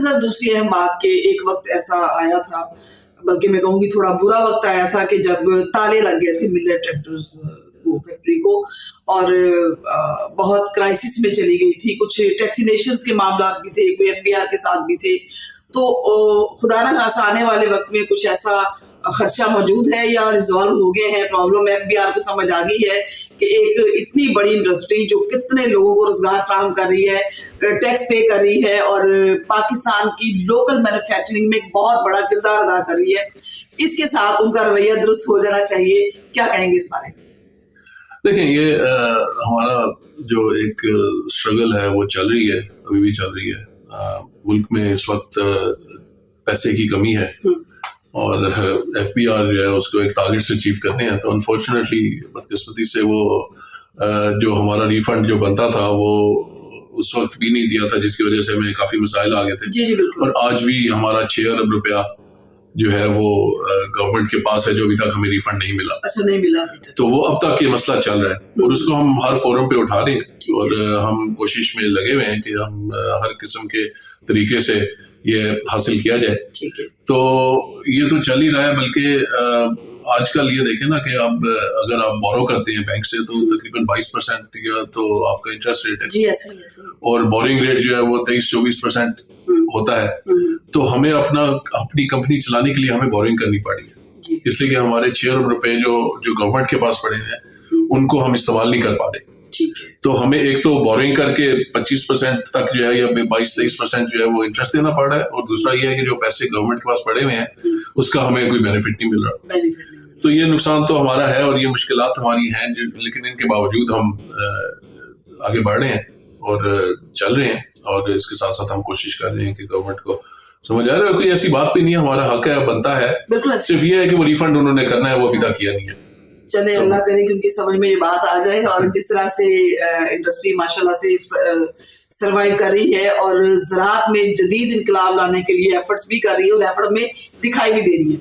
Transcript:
سر دوسری اہم بات کہ ایک وقت ایسا آیا تھا, بلکہ میں کہوں گی تھوڑا برا وقت آیا تھا, کہ جب تالے لگ گئے تھے ملر ٹریکٹرز کو, فیکٹری کو, اور بہت کرائسس میں چلی گئی تھی. کچھ ٹیکسینیشنز کے معاملات بھی تھے, کوئی FBR کے ساتھ بھی تھے. تو خدا نہ خاصا آنے والے وقت میں کچھ ایسا خدشہ موجود ہے یا ریزالو ہو گئے ہیں پرابلم؟ FBR کو سمجھ آ گئی ہے کہ ایک اتنی بڑی انڈسٹری جو کتنے لوگوں کو روزگار فراہم کر رہی ہے, ٹیکس پے کر رہی ہے, اور پاکستان کی لوکل مینوفیکچرنگ میں ایک بہت بڑا کردار ادا کر رہی ہے, اس کے ساتھ ان کا رویہ درست ہو جانا چاہیے. کیا کہیں گے اس بارے میں؟ دیکھیں, یہ ہمارا جو ایک اسٹرگل ہے وہ چل رہی ہے, ابھی بھی چل رہی ہے. ملک میں اس وقت پیسے کی کمی ہے, اور FBR جو ہے اس کو ایک ٹارگیٹس اچیو کرنے ہیں. تو انفارچونیٹلی بدقسمتی سے وہ جو ہمارا ریفنڈ جو بنتا تھا وہ اس وقت بھی نہیں دیا تھا, جس کی وجہ سے ہمیں کافی مسائل آ گئے تھے. جی بالکل. اور آج بھی ہمارا 6 ارب روپیہ جو ہے وہ گورنمنٹ کے پاس ہے, جو ابھی تک ہمیں ریفنڈ نہیں ملا. اچھا, نہیں ملا. تو وہ اب تک یہ مسئلہ چل رہا ہے, اور اس کو ہم ہر فورم پہ اٹھا رہے ہیں, اور ہم کوشش میں لگے ہوئے ہیں کہ ہم ہر قسم کے طریقے سے یہ حاصل کیا جائے. تو یہ تو چل ہی رہا ہے. بلکہ آج کل یہ دیکھیں نا کہ اب اگر آپ بورو کرتے ہیں بینک سے تو تقریباً 22% یا تو آپ کا انٹرسٹ ریٹ ہے, اور بورنگ ریٹ جو ہے وہ 23-24% ہوتا ہے. تو ہمیں اپنی کمپنی چلانے کے لیے ہمیں بورنگ کرنی پڑی ہے, اس لیے کہ ہمارے 6 ارب روپے جو گورنمنٹ کے پاس پڑے ہیں ان کو ہم استعمال نہیں کر پا رہے. تو ہمیں ایک تو بورنگ کر کے 25% تک جو ہے یا 22-23% جو ہے وہ انٹرسٹ دینا پڑ رہا ہے, اور دوسرا یہ ہے کہ جو پیسے گورنمنٹ کے پاس پڑے ہوئے ہیں اس کا ہمیں کوئی بینیفٹ نہیں مل رہا. تو یہ نقصان تو ہمارا ہے, اور یہ مشکلات ہماری ہیں, لیکن ان کے باوجود ہم آگے بڑھ رہے ہیں اور چل رہے ہیں, اور اس کے ساتھ ساتھ ہم کوشش کر رہے ہیں کہ گورنمنٹ کو سمجھ آ رہا ہے کوئی ایسی بات بھی نہیں ہے, ہمارا حق ہے, بنتا ہے, صرف یہ ہے کہ وہ ریفنڈ انہوں نے کرنا ہے, وہ ابھی تک کیا نہیں ہے. چلے اللہ کرے کہ ان کی سمجھ میں یہ بات آ جائے, اور جس طرح سے انڈسٹری ماشاءاللہ سے سروائیو کر رہی ہے اور زراعت میں جدید انقلاب لانے کے لیے ایفرٹس بھی کر رہی ہے, اور ایفرٹ میں دکھائی بھی دے رہی ہے.